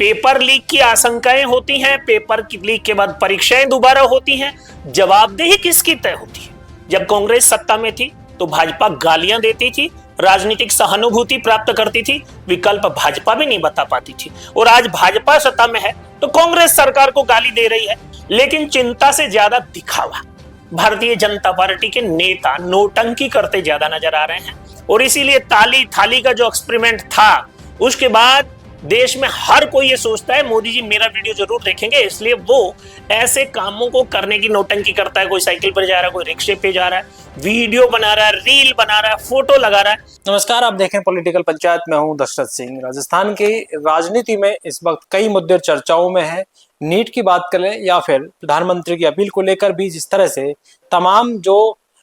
Paper leak की आशंकाएं होती हैं, पेपर लीक के बाद परीक्षाएं दोबारा होती हैं, जवाबदेही किसकी तय होती है? जब कांग्रेस सत्ता में थी तो भाजपा गालियां देती थी, राजनीतिक सहानुभूति प्राप्त करती थी, विकल्प भाजपा भी नहीं बता पाती थी। और आज भाजपा सत्ता में है तो कांग्रेस सरकार को गाली दे रही है, लेकिन चिंता से ज्यादा दिखावा। भारतीय जनता पार्टी के नेता नोटंकी करते ज्यादा नजर आ रहे हैं, और इसीलिए ताली थाली का जो एक्सपेरिमेंट था उसके बाद देश में हर कोई ये सोचता है मोदी जी मेरा वीडियो जरूर देखेंगे, इसलिए वो ऐसे कामों को करने की नौटंकी करता है। कोई साइकिल पर जा रहा है, कोई रिक्शे पे जा रहा है, वीडियो बना रहा है, रील बना रहा है, फोटो लगा रहा है। नमस्कार, आप देखें पॉलिटिकल पंचायत में हूं दशरथ सिंह। राजस्थान की राजनीति में इस वक्त कई मुद्दे चर्चाओं में हैं। नीट की बात करें या फिर प्रधानमंत्री की अपील को लेकर भी जिस तरह से तमाम जो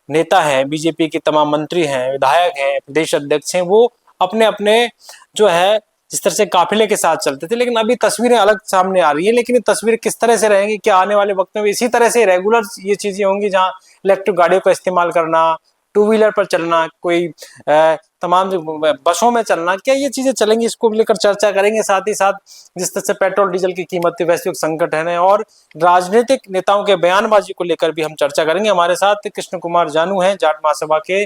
नेता हैं, बीजेपी के तमाम मंत्री हैं, विधायक हैं, प्रदेश अध्यक्ष हैं, वो अपने अपने जो है जिस तरह से काफिले के साथ चलते थे, लेकिन अभी तस्वीरें अलग सामने आ रही है। लेकिन ये तस्वीर किस तरह से रहेंगी, क्या आने वाले वक्त में इसी तरह से रेगुलर ये चीजें होंगी, जहां इलेक्ट्रिक गाड़ियों का इस्तेमाल करना, टू व्हीलर पर चलना, कोई तमाम बसों में चलना, क्या ये चीजें चलेंगी? इसको लेकर चर्चा करेंगे। साथ ही साथ जिस तरह से पेट्रोल डीजल की कीमतें, वैश्विक संकट है और राजनीतिक नेताओं के बयानबाजी को लेकर भी हम चर्चा करेंगे। हमारे साथ कृष्ण कुमार जानू हैं, जाट महासभा के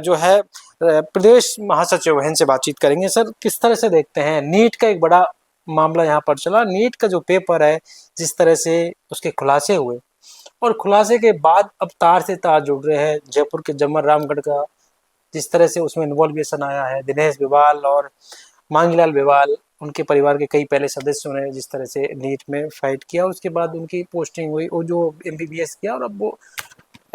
जो है प्रदेश महासचिव हैं, इनसे बातचीत करेंगे। सर, किस तरह से देखते हैं नीट का एक बड़ा मामला यहाँ पर चला, नीट का जो पेपर है जिस तरह से उसके खुलासे हुए और खुलासे के बाद अब तार से तार जुड़ रहे हैं, जयपुर के जमर रामगढ़ का जिस तरह से उसमें इन्वॉल्वेशन आया है, दिनेश बिवाल और मांगीलाल बिवाल, उनके परिवार के कई पहले सदस्यों ने जिस तरह से नीट में फाइट किया, उसके बाद उनकी पोस्टिंग हुई, वो जो MBBS किया और अब वो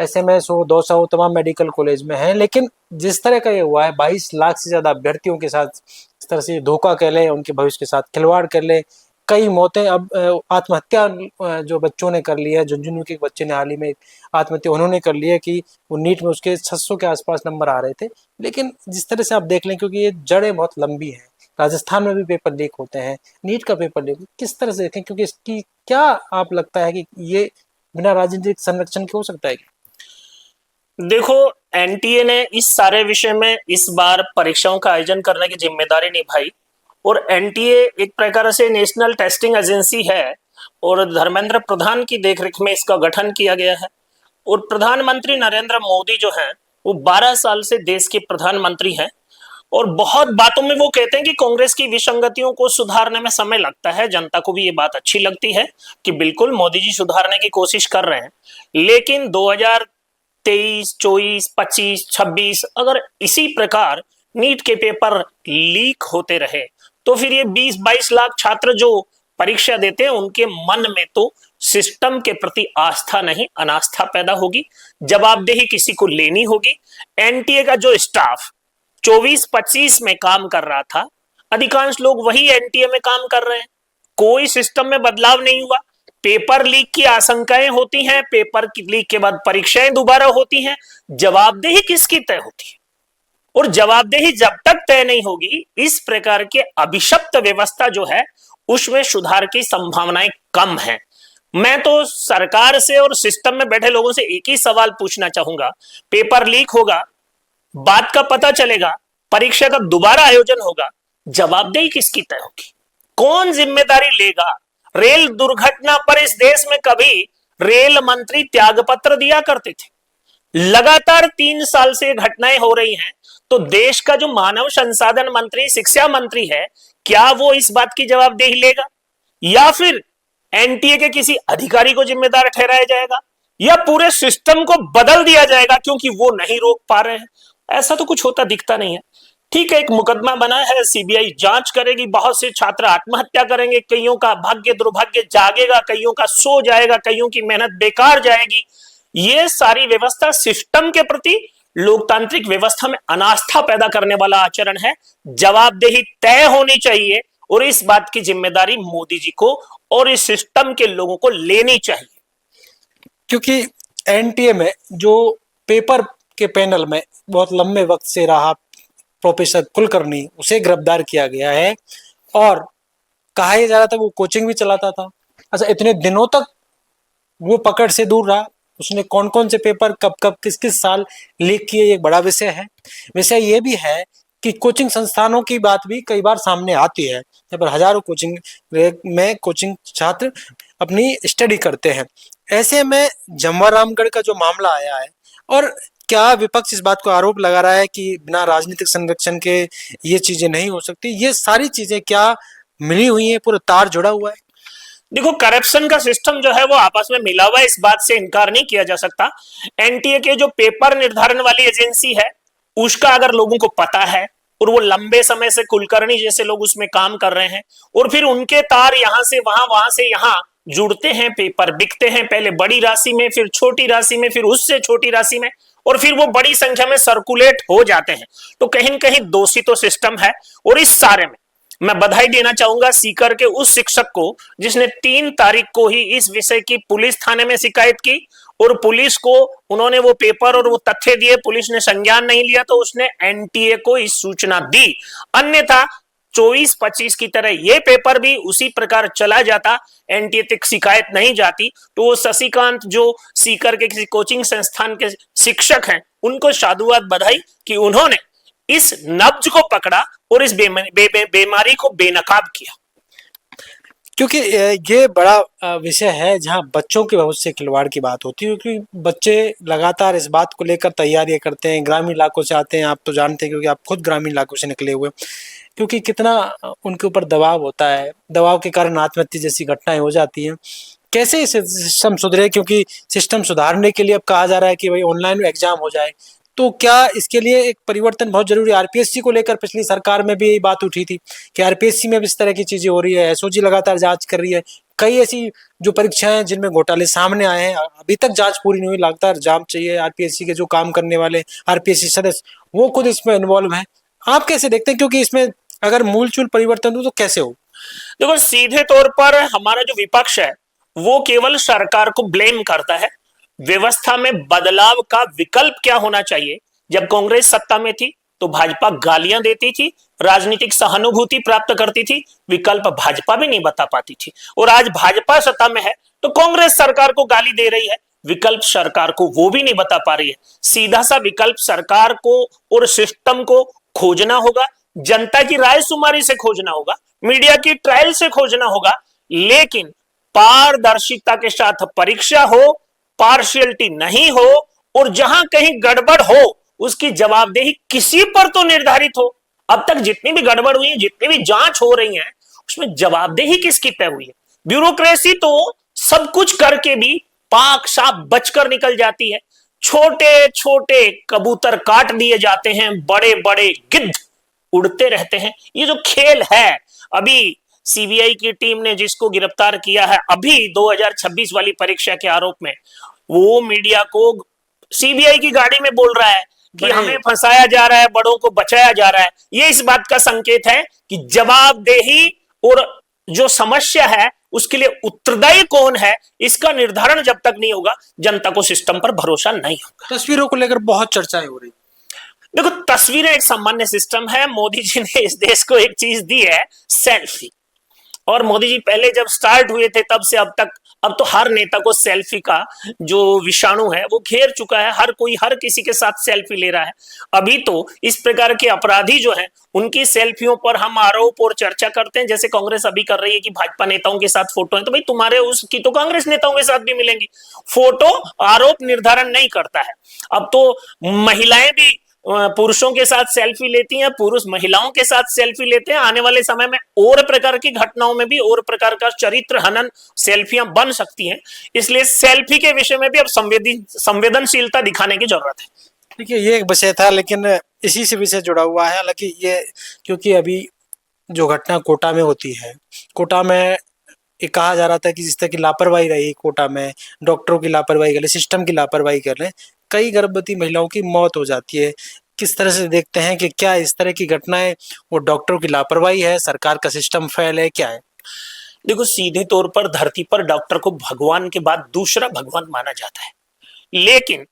SMS हो, 200 तमाम मेडिकल कॉलेज में है। लेकिन जिस तरह का ये हुआ है, 22 लाख से ज्यादा अभ्यर्थियों के साथ इस तरह से धोखा कर ले, उनके भविष्य के साथ खिलवाड़ कर ले, कई मौतें, अब आत्महत्या जो बच्चों ने कर ली है, झुंझुनू के बच्चे ने हाल ही में आत्महत्या उन्होंने कर ली है कि वो नीट में उसके 600 के आसपास नंबर आ रहे थे। लेकिन जिस तरह से आप देख लें, क्योंकि ये जड़ें बहुत लंबी हैं, राजस्थान में भी पेपर लीक होते हैं, नीट का पेपर लीक किस तरह से देखें, क्योंकि इसकी क्या आप लगता है कि ये बिना राजनीतिक संरक्षण के हो सकता है? देखो, NTA ने इस सारे विषय में इस बार परीक्षाओं का आयोजन करने की जिम्मेदारी निभाई, और NTA एक प्रकार से नेशनल टेस्टिंग एजेंसी है और धर्मेंद्र प्रधान की देखरेख में इसका गठन किया गया है। और प्रधानमंत्री नरेंद्र मोदी जो हैं वो 12 साल से देश के प्रधानमंत्री हैं, और बहुत बातों में वो कहते हैं कि कांग्रेस की विसंगतियों को सुधारने में समय लगता है। जनता को भी ये बात अच्छी लगती है कि बिल्कुल मोदी जी सुधारने की कोशिश कर रहे हैं। लेकिन 2023, 24, 25, 26 अगर इसी प्रकार नीट के पेपर लीक होते रहे तो फिर ये 20-22 लाख छात्र जो परीक्षा देते हैं उनके मन में तो सिस्टम के प्रति आस्था नहीं, अनास्था पैदा होगी। जवाबदेही किसी को लेनी होगी। NTA का जो स्टाफ 24-25 में काम कर रहा था, अधिकांश लोग वही NTA में काम कर रहे हैं। कोई सिस्टम में बदलाव नहीं हुआ। पेपर लीक की आशंकाएं होती हैं, पेपर लीक के बाद परीक्षाएं दोबारा होती हैं, जवाबदेही किसकी तय होती है? और जवाबदेही जब तक तय नहीं होगी, इस प्रकार के अभिशप्त व्यवस्था जो है उसमें सुधार की संभावनाएं कम हैं। मैं तो सरकार से और सिस्टम में बैठे लोगों से एक ही सवाल पूछना चाहूंगा, पेपर लीक होगा, बात का पता चलेगा, परीक्षा का दोबारा आयोजन होगा, जवाबदेही किसकी तय होगी? कौन जिम्मेदारी लेगा? रेल दुर्घटना पर इस देश में कभी रेल मंत्री त्यागपत्र दिया करते थे? लगातार 3 साल से घटनाएं हो रही हैं, तो देश का जो मानव संसाधन मंत्री, शिक्षा मंत्री है, क्या वो इस बात की जवाबदेही लेगा? या फिर NTA के किसी अधिकारी को जिम्मेदार ठहराया जाएगा, या पूरे सिस्टम को बदल दिया जाएगा क्योंकि वो नहीं रोक पा रहे हैं? ऐसा तो कुछ होता दिखता नहीं है। ठीक है, एक मुकदमा बना है, CBI जांच करेगी, बहुत से छात्र आत्महत्या करेंगे, कईयों का भाग्य दुर्भाग्य जागेगा, कईयों का सो जाएगा, कईयों की मेहनत बेकार जाएगी। ये सारी व्यवस्था सिस्टम के प्रति, लोकतांत्रिक व्यवस्था में अनास्था पैदा करने वाला आचरण है। जवाबदेही तय होनी चाहिए और इस बात की जिम्मेदारी मोदी जी को और इस सिस्टम के लोगों को लेनी चाहिए। क्योंकि NTA में जो पेपर के पैनल में बहुत लंबे वक्त से रहा प्रोफेसर कुलकर्णी, उसे गिरफ्तार किया गया है और कहा जा रहा था वो कोचिंग भी चलाता था। अच्छा, इतने दिनों तक वो पकड़ से दूर रहा, उसने कौन कौन से पेपर कब कब किस किस साल लीक किए, एक बड़ा विषय है। विषय ये भी है कि कोचिंग संस्थानों की बात भी कई बार सामने आती है, यहाँ पर हजारों कोचिंग छात्र अपनी स्टडी करते हैं। ऐसे में जमवारामगढ़ का जो मामला आया है, और क्या विपक्ष इस बात को आरोप लगा रहा है कि बिना राजनीतिक संरक्षण के ये चीजें नहीं हो सकती, ये सारी चीजें क्या मिली हुई है, पूरा तार जुड़ा हुआ है? देखो, करप्शन का सिस्टम जो है वो आपस में मिला हुआ है, इस बात से इनकार नहीं किया जा सकता। एनटीए के जो पेपर निर्धारण वाली एजेंसी है उसका अगर लोगों को पता है और वो लंबे समय से कुलकर्णी जैसे लोग उसमें काम कर रहे हैं और फिर उनके तार यहां से वहां, वहां से यहां जुड़ते हैं, पेपर बिकते हैं, पहले बड़ी राशि में, फिर छोटी राशि में, फिर उससे छोटी राशि में, और फिर वो बड़ी संख्या में सर्कुलेट हो जाते हैं, तो कहीं न कहीं दोषी तो सिस्टम है। और इस सारे में मैं बधाई देना चाहूंगा सीकर के उस शिक्षक को जिसने 3 तारीख को ही इस विषय की पुलिस थाने में शिकायत की और पुलिस को उन्होंने वो पेपर और वो तथ्य दिए, पुलिस ने संज्ञान नहीं लिया तो उसने एनटीए को इस सूचना दी। अन्यथा 24-25 की तरह ये पेपर भी उसी प्रकार चला जाता, एनटीए तक शिकायत नहीं जाती, तो वो शशिकांत जो सीकर के किसी कोचिंग संस्थान के शिक्षक हैं उनको साधुवाद बधाई कि उन्होंने इस नब्ज को पकड़ा और इस बीमारी को बेनकाब किया। क्योंकि ये बड़ा विषय है जहां बच्चों के भविष्य से खिलवाड़ की बात होती है, क्योंकि बच्चे लगातार इस बात को लेकर तैयारियां करते हैं, ग्रामीण इलाकों से आते हैं, आप तो जानते हैं क्योंकि आप खुद ग्रामीण इलाकों से निकले हुए, क्योंकि कितना उनके ऊपर दबाव होता है, दबाव के कारण आत्महत्या जैसी घटनाएं हो जाती हैं। कैसे सिस्टम सुधरे, क्योंकि सिस्टम सुधारने के लिए अब कहा जा रहा है कि भाई ऑनलाइन एग्जाम हो जाए, तो क्या इसके लिए एक परिवर्तन बहुत जरूरी है? आरपीएससी को लेकर पिछली सरकार में भी यही बात उठी थी कि आरपीएससी में भी इस तरह की चीजें हो रही है, एसओजी लगातार जांच कर रही है, कई ऐसी जो परीक्षाएं हैं जिनमें घोटाले सामने आए हैं, अभी तक जांच पूरी नहीं हुई, लगातार जांच चाहिए। आरपीएससी के जो काम करने वाले आरपीएससी सदस्य वो खुद इसमें इन्वॉल्व हैं। आप कैसे देखते हैं, क्योंकि इसमें अगर मूलचूल परिवर्तन हो तो कैसे हो? देखो, सीधे तौर पर हमारा जो विपक्ष है वो केवल सरकार को ब्लेम करता है। व्यवस्था में बदलाव का विकल्प क्या होना चाहिए? जब कांग्रेस सत्ता में थी तो भाजपा गालियां देती थी, राजनीतिक सहानुभूति प्राप्त करती थी, विकल्प भाजपा भी नहीं बता पाती थी। और आज भाजपा सत्ता में है तो कांग्रेस सरकार को गाली दे रही है, विकल्प सरकार को वो भी नहीं बता पा रही है। सीधा सा विकल्प सरकार को और सिस्टम को खोजना होगा, जनता की राय शुमारी से खोजना होगा, मीडिया की ट्रायल से खोजना होगा, लेकिन पारदर्शिता के साथ परीक्षा हो, पार्शियलिटी नहीं हो, और जहां कहीं गड़बड़ हो उसकी जवाबदेही किसी पर तो निर्धारित हो। अब तक जितनी भी गड़बड़ हुई है, जितनी भी जांच हो रही है, उसमें जवाबदेही किसकी तय हुई है? ब्यूरोक्रेसी तो सब कुछ करके भी पाक साफ बचकर निकल जाती है। छोटे छोटे कबूतर काट दिए जाते हैं, बड़े बड़े गिद्ध उड़ते रहते हैं। ये जो खेल है, अभी सीबीआई की टीम ने जिसको गिरफ्तार किया है अभी 2026 वाली परीक्षा के आरोप में, वो मीडिया को सीबीआई की गाड़ी में बोल रहा है कि हमें फंसाया जा रहा है, बड़ों को बचाया जा रहा है। ये इस बात का संकेत है कि जवाबदेही और जो समस्या है उसके लिए उत्तरदायी कौन है, इसका निर्धारण जब तक नहीं होगा, जनता को सिस्टम पर भरोसा नहीं होगा। तस्वीरों को लेकर बहुत चर्चाएं हो रही। देखो, तस्वीरें एक सामान्य सिस्टम है। मोदी जी ने इस देश को एक चीज दी है, सेल्फी। और मोदी जी पहले जब स्टार्ट हुए थे तब से अब तक, अब तो हर नेता को सेल्फी का जो विषाणु है वो घेर चुका है, हर कोई हर किसी के साथ सेल्फी ले रहा है। अभी तो इस प्रकार के अपराधी जो हैं उनकी सेल्फियों पर हम आरोप और चर्चा करते हैं, जैसे कांग्रेस अभी कर रही है कि भाजपा नेताओं के साथ फोटो है, तो भाई तुम्हारे उसकी तो कांग्रेस नेताओं के साथ भी मिलेंगी। फोटो आरोप निर्धारण नहीं करता है। अब तो महिलाएं भी पुरुषों के साथ सेल्फी लेती हैं, पुरुष महिलाओं के साथ सेल्फी लेते हैं। आने वाले समय में और प्रकार की घटनाओं में भी और प्रकार का चरित्र हनन सेल्फियां बन सकती हैं। इसलिए सेल्फी के विषय में भी अब संवेदनशीलता दिखाने की जरूरत है। देखिए, ये एक विषय था लेकिन इसी से विषय जुड़ा हुआ है। हालांकि ये, क्योंकि अभी जो घटना कोटा में होती है, कोटा में ये कहा जा रहा था कि जिस तरह की लापरवाही रही कोटा में, डॉक्टरों की लापरवाही कर ले, सिस्टम की लापरवाही कर ले, कई गर्भवती महिलाओं की मौत हो जाती है। किस तरह से देखते हैं कि क्या इस तरह की घटनाएं वो डॉक्टरों की लापरवाही है, सरकार का सिस्टम फेल है, क्या है? देखो, सीधे तौर पर धरती पर डॉक्टर को भगवान के बाद दूसरा भगवान माना जाता है, लेकिन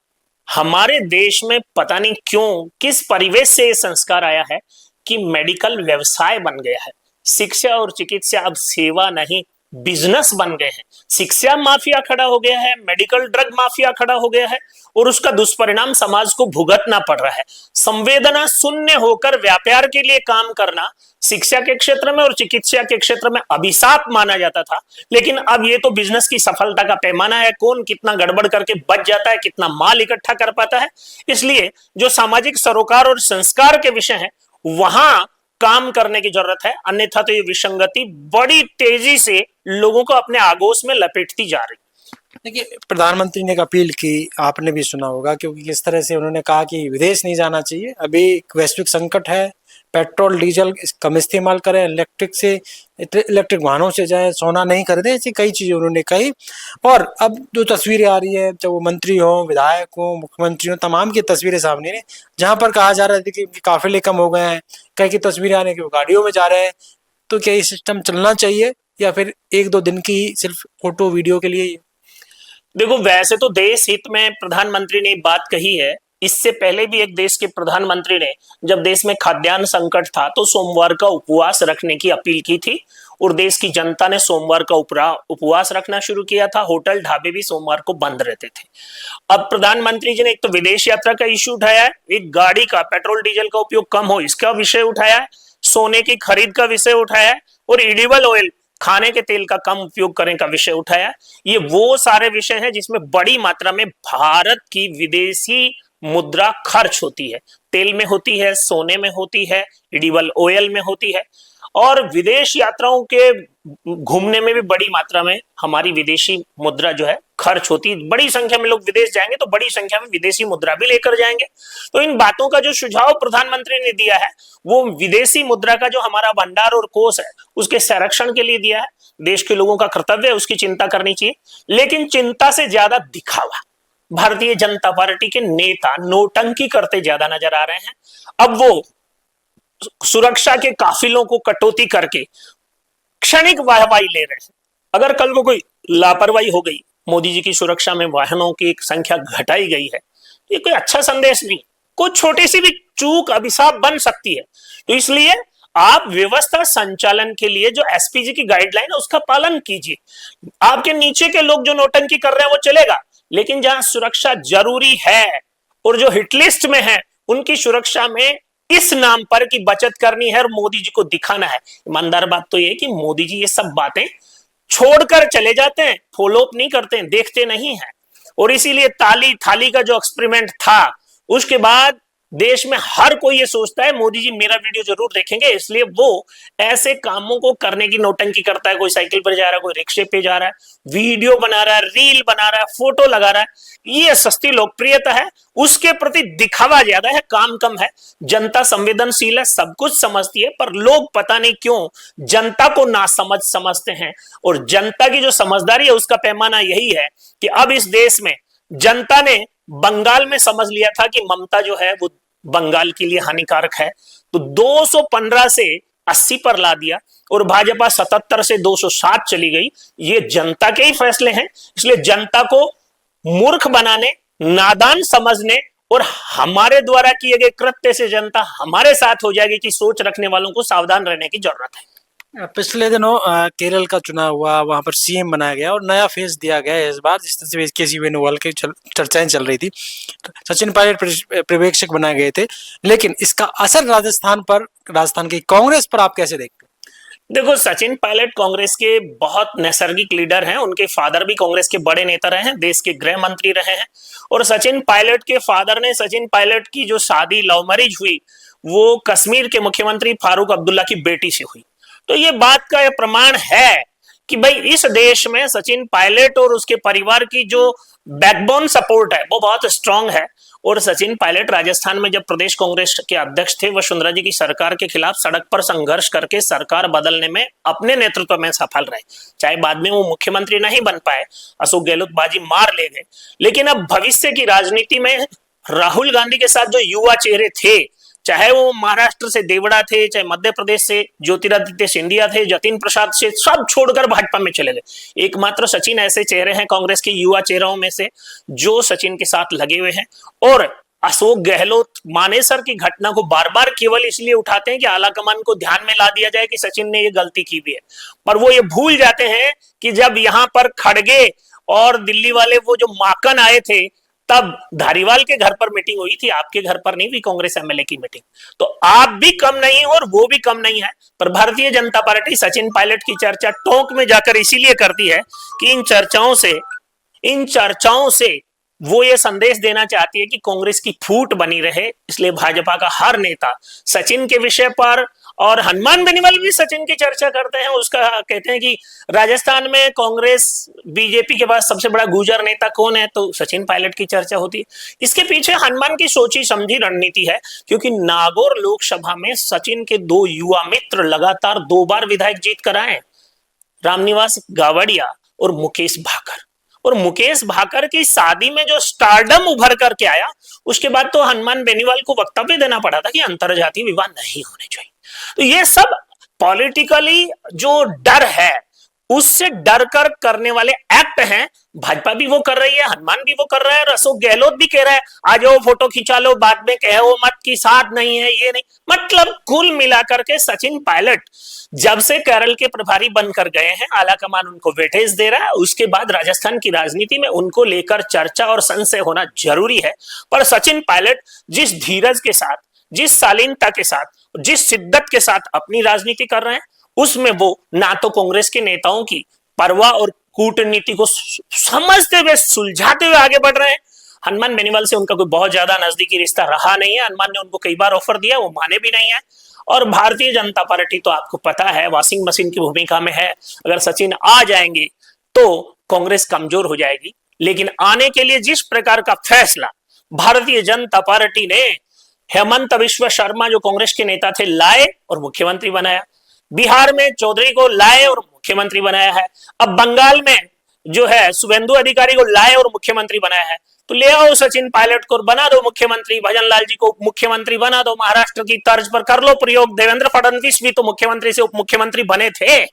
हमारे देश में पता नहीं क्यों, किस परिवेश से ये संस्कार आया है कि मेडिकल व्यवसाय बन गया है। शिक्षा और चिकित्सा अब सेवा नहीं, बिजनेस बन गए हैं। शिक्षा माफिया खड़ा हो गया है, मेडिकल ड्रग माफिया खड़ा हो गया है और उसका दुष्परिणाम समाज को भुगतना पड़ रहा है। संवेदना शून्य होकर व्यापार के लिए काम करना शिक्षा के क्षेत्र में और चिकित्सा के क्षेत्र में अभिशाप माना जाता था, लेकिन अब ये तो बिजनेस की सफलता का पैमाना है। कौन कितना गड़बड़ करके बच जाता है, कितना माल इकट्ठा कर पाता है। इसलिए जो सामाजिक सरोकार और संस्कार के विषय है वहां काम करने की जरूरत है, अन्यथा तो ये विसंगति बड़ी तेजी से लोगों को अपने आगोश में लपेटती जा रही। देखिए, प्रधानमंत्री ने एक अपील की, आपने भी सुना होगा, क्योंकि किस तरह से उन्होंने कहा कि विदेश नहीं जाना चाहिए, अभी एक वैश्विक संकट है, पेट्रोल डीजल कम इस्तेमाल करें, इलेक्ट्रिक वाहनों से जाएं, सोना नहीं खरीदें, ऐसी कई चीजें उन्होंने कही। और अब जो तस्वीरें आ रही है, चाहे वो मंत्री हो, विधायक हो, मुख्यमंत्री हो, तमाम की तस्वीरें सामने हैं, जहां पर कहा जा रहा है कि काफिले कम हो गए हैं, कई की तस्वीरें आ रही है कि वो गाड़ियों में जा रहे हैं। तो क्या ये सिस्टम चलना चाहिए या फिर एक दो दिन की सिर्फ फोटो वीडियो के लिए? देखो, वैसे तो देश हित में प्रधानमंत्री ने बात कही है। इससे पहले भी एक देश के प्रधानमंत्री ने जब देश में खाद्यान्न संकट था तो सोमवार का उपवास रखने की अपील की थी और देश की जनता ने सोमवार का उपवास रखना शुरू किया था। होटल ढाबे भी सोमवार को बंद रहते थे। अब प्रधानमंत्री जी ने एक तो विदेश यात्रा का इश्यू उठाया है, एक गाड़ी का पेट्रोल डीजल का उपयोग कम हो इसका विषय उठाया है, सोने की खरीद का विषय उठाया है और एडिबल ऑयल खाने के तेल का कम उपयोग करने का विषय उठाया। ये वो सारे विषय हैं जिसमें बड़ी मात्रा में भारत की विदेशी मुद्रा खर्च होती है। तेल में होती है, सोने में होती है, एडिबल ऑयल में होती है और विदेश यात्राओं के घूमने में भी बड़ी मात्रा में हमारी विदेशी मुद्रा जो है खर्च होती है। बड़ी संख्या में लोग विदेश जाएंगे तो बड़ी संख्या में विदेशी मुद्रा भी लेकर जाएंगे। तो इन बातों का जो सुझाव प्रधानमंत्री ने दिया है वो विदेशी मुद्रा का जो हमारा भंडार और कोष है उसके संरक्षण के लिए दिया है। देश के लोगों का कर्तव्य है, उसकी चिंता करनी चाहिए, लेकिन चिंता से ज्यादा दिखावा भारतीय जनता पार्टी के नेता नोटंकी करते ज्यादा नजर आ रहे हैं। अब वो सुरक्षा के काफिलों को कटौती करके क्षणिक वाहवाही ले रहे हैं। अगर कल को कोई लापरवाही हो गई, मोदी जी की सुरक्षा में वाहनों की एक संख्या घटाई गई है, ये कोई अच्छा संदेश नहीं। कोई छोटी सी भी चूक अभिशाप बन सकती है। तो इसलिए आप व्यवस्था संचालन के लिए जो एसपीजी की गाइडलाइन है उसका पालन कीजिए। आपके नीचे के लोग जो नोटंकी कर रहे हैं वो चलेगा, लेकिन जहां सुरक्षा जरूरी है और जो हिटलिस्ट में है उनकी सुरक्षा में इस नाम पर की बचत करनी है और मोदी जी को दिखाना है। ईमानदार बात तो ये कि मोदी जी ये सब बातें छोड़कर चले जाते हैं, फॉलो अप नहीं करते हैं, देखते नहीं है। और इसीलिए ताली थाली का जो एक्सपेरिमेंट था उसके बाद देश में हर कोई ये सोचता है मोदी जी मेरा वीडियो जरूर देखेंगे, इसलिए वो ऐसे कामों को करने की नौटंकी करता है। कोई साइकिल पर जा रहा है, कोई रिक्शे पे जा रहा है, वीडियो बना रहा है, रील बना रहा है, फोटो लगा रहा है। ये सस्ती लोकप्रियता है, उसके प्रति दिखावा ज्यादा है, काम कम है। जनता संवेदनशील है, सब कुछ समझती है, पर लोग पता नहीं क्यों जनता को नासमझ समझते हैं। और जनता की जो समझदारी है उसका पैमाना यही है कि अब इस देश में जनता ने बंगाल में समझ लिया था कि ममता जो है वो बंगाल के लिए हानिकारक है, तो 215 से 80 पर ला दिया और भाजपा 77 से 207 चली गई। ये जनता के ही फैसले हैं। इसलिए जनता को मूर्ख बनाने, नादान समझने और हमारे द्वारा किए गए कृत्य से जनता हमारे साथ हो जाएगी कि सोच रखने वालों को सावधान रहने की जरूरत है। पिछले दिनों केरल का चुनाव हुआ, वहां पर सीएम बनाया गया और नया फेस दिया गया है इस बार, जिस तरह से केसी वेणुगोपाल की चर्चाएं चल रही थी। सचिन पायलट पर्यवेक्षक बनाए गए थे, लेकिन इसका असर राजस्थान की कांग्रेस पर आप कैसे देखते हैं? देखो, सचिन पायलट कांग्रेस के बहुत नैसर्गिक लीडर हैं। उनके फादर भी कांग्रेस के बड़े नेता रहे हैं, देश के गृह मंत्री रहे हैं। और सचिन पायलट के फादर ने, सचिन पायलट की जो शादी लव मैरिज हुई वो कश्मीर के मुख्यमंत्री फारूक अब्दुल्ला की बेटी से हुई। तो ये बात का यह प्रमाण है कि भाई इस देश में सचिन पायलट और उसके परिवार की जो बैकबोन सपोर्ट है वो बहुत स्ट्रांग है। और सचिन पायलट राजस्थान में जब प्रदेश कांग्रेस के अध्यक्ष थे, वसुंधरा जी की सरकार के खिलाफ सड़क पर संघर्ष करके सरकार बदलने में अपने नेतृत्व में सफल रहे। चाहे बाद में वो मुख्यमंत्री नहीं बन पाए, अशोक गहलोत बाजी मार ले गए, लेकिन अब भविष्य की राजनीति में राहुल गांधी के साथ जो युवा चेहरे थे, चाहे वो महाराष्ट्र से देवड़ा थे, चाहे मध्य प्रदेश से ज्योतिरादित्य सिंधिया थे, जतिन प्रसाद से, सब छोड़कर भाजपा में चले गए। एकमात्र सचिन ऐसे चेहरे हैं कांग्रेस के युवा चेहरों में से जो सचिन के साथ लगे हुए हैं। और अशोक गहलोत मानेसर की घटना को बार बार केवल इसलिए उठाते हैं कि आलाकमान को ध्यान में ला दिया जाए कि सचिन ने ये गलती की भी है, पर वो ये भूल जाते हैं कि जब यहां पर खड़गे और दिल्ली वाले वो जो माकन आए थे, तब धारीवाल के घर पर मीटिंग हुई थी, आपके घर पर नहीं हुई कांग्रेस एमएलए की मीटिंग। तो आप भी कम नहीं हो और वो भी कम नहीं है, पर भारतीय जनता पार्टी सचिन पायलट की चर्चा टोंक में जाकर इसीलिए करती है कि इन चर्चाओं से वो ये संदेश देना चाहती है कि कांग्रेस की फूट बनी रहे। इसलिए भाजपा का हर नेता सचिन के विषय पर, और हनुमान बेनीवाल भी सचिन की चर्चा करते हैं, उसका कहते हैं कि राजस्थान में कांग्रेस बीजेपी के पास सबसे बड़ा गुर्जर नेता कौन है, तो सचिन पायलट की चर्चा होती है। इसके पीछे हनुमान की सोची समझी रणनीति है, क्योंकि नागौर लोकसभा में सचिन के 2 युवा मित्र लगातार 2 बार विधायक जीत कर आए, रामनिवास गावड़िया और मुकेश भाकर। और मुकेश भाकर की शादी में जो स्टारडम उभर करके आया, उसके बाद तो हनुमान बेनीवाल को वक्तव्य देना पड़ा था कि अंतरजातीय विवाह नहीं होने चाहिए। तो ये सब पॉलिटिकली जो डर है, उससे डर कर करने वाले एक्ट हैं। भाजपा भी वो कर रही है, हनुमान भी वो कर रहा है, और अशोक गहलोत भी कह रहा है आ जाओ फोटो खिंचा लो, बाद में कहो मत कि साथ नहीं है, ये नहीं। मतलब कुल मिलाकर के सचिन पायलट जब से केरल के प्रभारी बनकर गए हैं, आलाकमान उनको वेटेज दे रहा है। उसके बाद राजस्थान की राजनीति में उनको लेकर चर्चा और संशय होना जरूरी है। पर सचिन पायलट जिस धीरज के साथ, जिस शालीनता के साथ, जिस शिद्दत के साथ अपनी राजनीति कर रहे हैं, उसमें वो ना तो कांग्रेस के नेताओं की परवाह और कूटनीति को समझते हुए, सुलझाते हुए आगे बढ़ रहे हैं। हनुमान बेनीवाल से उनका कोई बहुत ज्यादा नजदीकी रिश्ता रहा नहीं है। हनुमान ने उनको कई बार ऑफर दिया, वो माने भी नहीं है। और भारतीय जनता पार्टी तो आपको पता है वॉशिंग मशीन की भूमिका में है। अगर सचिन आ जाएंगे तो कांग्रेस कमजोर हो जाएगी, लेकिन आने के लिए जिस प्रकार का फैसला भारतीय जनता पार्टी ने हेमंत बिश्व शर्मा जो कांग्रेस के नेता थे लाए और मुख्यमंत्री बनाया, बिहार में चौधरी को लाए और मुख्यमंत्री बनाया है, अब बंगाल में जो है शुभेंदु अधिकारी को लाए और मुख्यमंत्री बनाया है, तो ले आओ सचिन पायलट को बना दो मुख्यमंत्री, भजन लाल जी को मुख्यमंत्री बना दो, महाराष्ट्र की तर्ज पर कर लो प्रयोग। देवेंद्र फडणवीस भी तो मुख्यमंत्री से उप मुख्यमंत्री बने थे।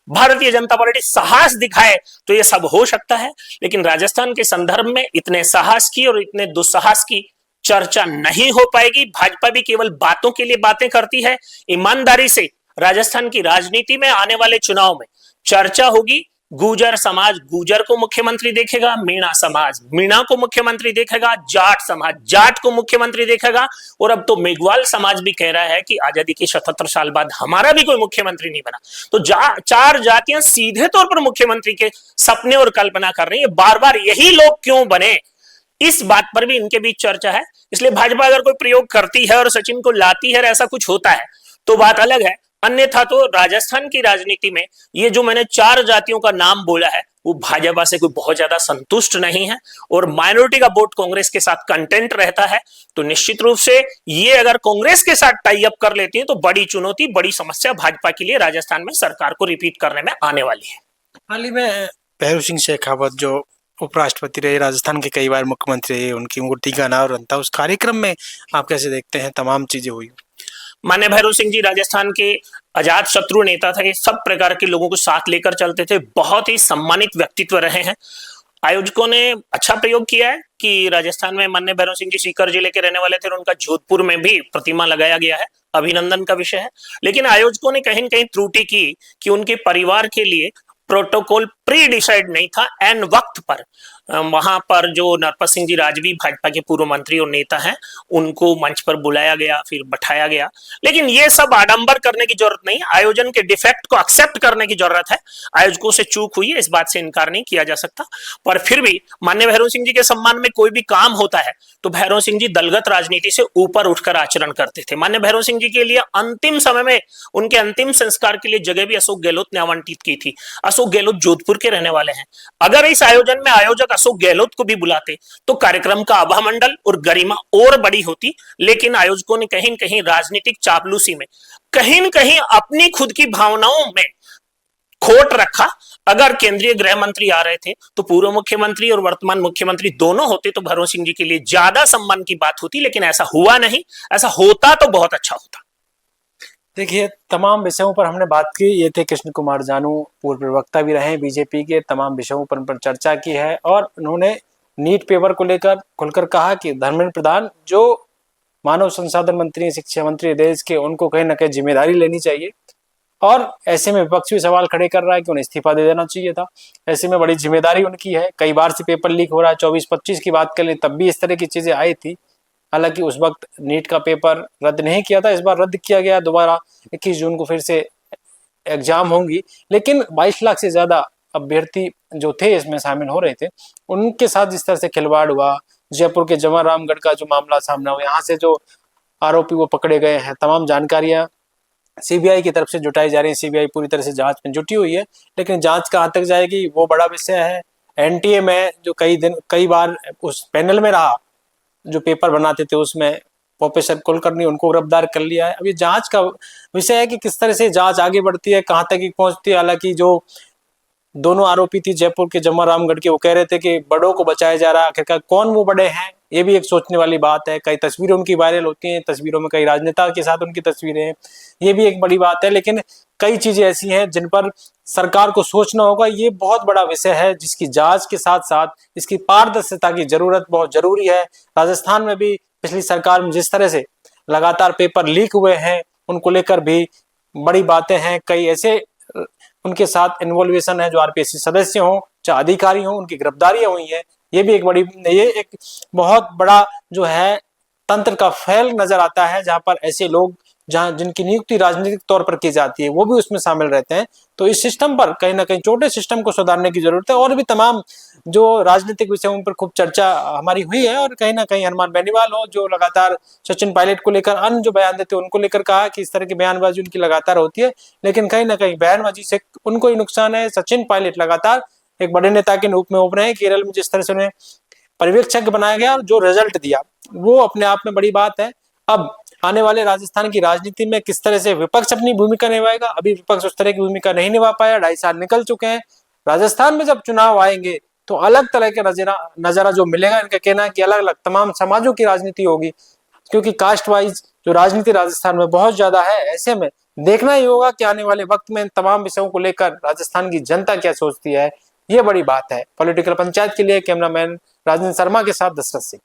भारतीय जनता पार्टी साहस दिखाए तो ये सब हो सकता है, लेकिन राजस्थान के संदर्भ में इतने साहस की और इतने दुस्साहस की चर्चा नहीं हो पाएगी। भाजपा भी केवल बातों के लिए बातें करती है। ईमानदारी से राजस्थान की राजनीति में आने वाले चुनाव में चर्चा होगी। गुर्जर समाज गुर्जर को मुख्यमंत्री देखेगा, मीणा समाज मीणा को मुख्यमंत्री देखेगा, जाट समाज जाट को मुख्यमंत्री देखेगा, और अब तो मेघवाल समाज भी कह रहा है कि आजादी के 77 साल बाद हमारा भी कोई मुख्यमंत्री नहीं बना। तो चार जातियां सीधे तौर पर मुख्यमंत्री के सपने और कल्पना कर रही है। बार बार यही लोग क्यों बने, इस बात पर भी इनके बीच चर्चा है। इसलिए भाजपा अगर कोई प्रयोग करती है और सचिन को लाती है और ऐसा कुछ होता है तो बात अलग है, अन्यथा तो राजस्थान की राजनीति में ये जो मैंने 4 जातियों का नाम बोला है वो भाजपा से कोई बहुत ज्यादा संतुष्ट नहीं है, और माइनॉरिटी का वोट कांग्रेस के साथ कंटेंट रहता है। तो निश्चित रूप से ये अगर कांग्रेस के साथ टाई अप कर लेती है तो बड़ी चुनौती, बड़ी समस्या भाजपा के लिए राजस्थान में सरकार को रिपीट करने में आने वाली है। हाल ही में भैरू सिंह शेखावत जो उपराष्ट्रपति रहे, राजस्थान के कई बार मुख्यमंत्री रहे, उनकी मूर्ति का अनावरण था, उस कार्यक्रम में आप कैसे देखते हैं तमाम चीजें हुई? मान्य भैरू सिंह जी राजस्थान के अजात शत्रु नेता थे, सब प्रकार के लोगों को साथ लेकर चलते थे, बहुत ही सम्मानित व्यक्तित्व रहे हैं। आयोजकों ने अच्छा प्रयोग किया है कि राजस्थान में मान्य भैरू सिंह जी सीकर जिले के रहने वाले थे और उनका जोधपुर में भी प्रतिमा लगाया गया है, अभिनंदन का विषय है। लेकिन आयोजकों ने कहीं न कहीं त्रुटि की कि उनके परिवार के लिए प्रोटोकॉल प्री डिसाइड नहीं था। एन वक्त पर वहां पर जो नरपत सिंह जी राजवी भाजपा के पूर्व मंत्री और नेता हैं उनको मंच पर बुलाया गया, फिर बैठाया गया। लेकिन ये सब आडंबर करने की जरूरत नहीं, आयोजन के डिफेक्ट को एक्सेप्ट करने की जरूरत है। आयोजकों से चूक हुई है, इस बात से इनकार नहीं किया जा सकता। पर फिर भी माननीय भैरू सिंह जी के सम्मान में कोई भी काम होता है तो भैरू सिंह जी दलगत राजनीति से ऊपर उठकर आचरण करते थे। माननीय भैरू सिंह जी के लिए अंतिम समय में उनके अंतिम संस्कार के लिए जगह भी अशोक गहलोत ने आवंटित की थी। अशोक गहलोत जोधपुर के रहने वाले हैं। अगर इस आयोजन में आयोजक अशोक गहलोत को भी बुलाते तो कार्यक्रम का आभा मंडल और गरिमा और बड़ी होती। लेकिन आयोजकों ने कहीं न कहीं राजनीतिक चापलूसी में कहीं न कहीं अपनी खुद की भावनाओं में खोट रखा। अगर केंद्रीय गृह मंत्री आ रहे थे तो पूर्व मुख्यमंत्री और वर्तमान मुख्यमंत्री दोनों होते तो भैरू सिंह जी के लिए ज्यादा सम्मान की बात होती, लेकिन ऐसा हुआ नहीं। ऐसा होता तो बहुत अच्छा होता। देखिए, तमाम विषयों पर हमने बात की। ये थे कृष्ण कुमार जानू, पूर्व प्रवक्ता भी रहे बीजेपी के, तमाम विषयों पर चर्चा की है और उन्होंने नीट पेपर को लेकर खुलकर कहा कि धर्मेंद्र प्रधान जो मानव संसाधन मंत्री, शिक्षा मंत्री देश के, उनको कहीं ना कहीं जिम्मेदारी लेनी चाहिए। और ऐसे में विपक्ष भी सवाल खड़े कर रहा है कि उन्हें इस्तीफा दे देना चाहिए था। ऐसे में बड़ी जिम्मेदारी उनकी है। कई बार से पेपर लीक हो रहा है। 24-25 की बात कर ले तब भी इस तरह की चीजें आई थी। हालांकि उस वक्त नीट का पेपर रद्द नहीं किया था, इस बार रद्द किया गया। दोबारा 21 जून को फिर से एग्जाम होंगी, लेकिन 22 लाख से ज्यादा अभ्यर्थी जो थे इसमें शामिल हो रहे थे, उनके साथ जिस तरह से खिलवाड़ हुआ, जयपुर के जवाहररामगढ़ का जो मामला सामने हुआ, यहाँ से जो आरोपी वो पकड़े गए हैं, तमाम जानकारियां सीबीआई की तरफ से जुटाई जा रही है। सीबीआई पूरी तरह से जांच में जुटी हुई है, लेकिन जांच कहाँ तक जाएगी वो बड़ा विषय है। एनटीए में जो कई बार उस पैनल में रहा, जो पेपर बनाते थे, उसमें प्रोफेसर कुलकर्णी, उनको गिरफ्तार कर लिया है। अभी जांच का विषय है कि किस तरह से जांच आगे बढ़ती है, कहाँ तक पहुंचती है। हालांकि जो दोनों आरोपी थी जयपुर के जवाहररामगढ़ के, वो कह रहे थे कि बड़ों को बचाया जा रहा है। आखिरकार कौन वो बड़े हैं, ये भी एक सोचने वाली बात है। कई तस्वीरें उनकी वायरल होती हैं, तस्वीरों में कई राजनेता के साथ उनकी तस्वीरें हैं, ये भी एक बड़ी बात है। लेकिन कई चीजें ऐसी हैं जिन पर सरकार को सोचना होगा। ये बहुत बड़ा विषय है जिसकी जांच के साथ साथ इसकी पारदर्शिता की जरूरत बहुत जरूरी है। राजस्थान में भी पिछली सरकार में जिस तरह से लगातार पेपर लीक हुए हैं, उनको लेकर भी बड़ी बातें हैं। कई ऐसे उनके साथ इन्वॉल्वेशन है जो आरपीएससी सदस्य हों, चाहे अधिकारी हों, उनकी गिरफ्तारियां हुई हैं। ये एक बहुत बड़ा जो है तंत्र का फैल नजर आता है, जहां पर ऐसे लोग जहां जिनकी नियुक्ति राजनीतिक तौर पर की जाती है वो भी उसमें शामिल रहते हैं। तो इस सिस्टम पर कहीं ना कहीं, छोटे सिस्टम को सुधारने की जरूरत है। और भी तमाम जो राजनीतिक विषयों पर खूब चर्चा हमारी हुई है, और कहीं ना कहीं हनुमान बेनीवाल हो जो लगातार सचिन पायलट को लेकर अन्य जो बयान देते हैं उनको लेकर कहा कि इस तरह की बयानबाजी उनकी लगातार होती है, लेकिन कहीं ना कहीं बयानबाजी से उनको ही नुकसान है। सचिन पायलट लगातार एक बड़े नेता के रूप में उभरे हैं। केरल में जिस तरह से उन्हें पर्यवेक्षक बनाया गया और जो रिजल्ट दिया वो अपने आप में बड़ी बात है। अब आने वाले राजस्थान की राजनीति में किस तरह से विपक्ष अपनी भूमिका निभाएगा, अभी विपक्ष उस तरह की भूमिका नहीं निभा पाया। 2.5 साल निकल चुके हैं। राजस्थान में जब चुनाव आएंगे तो अलग तरह के नजारा जो मिलेगा। इनका कहना है कि अलग अलग तमाम समाजों की राजनीति होगी, क्योंकि कास्ट वाइज जो राजनीति राजस्थान में बहुत ज्यादा है। ऐसे में देखना ही होगा कि आने वाले वक्त में इन तमाम विषयों को लेकर राजस्थान की जनता क्या सोचती है। ये बड़ी बात है। पॉलिटिकल पंचायत के लिए कैमरामैन राजेंद्र शर्मा के साथ दशरथ सिंह।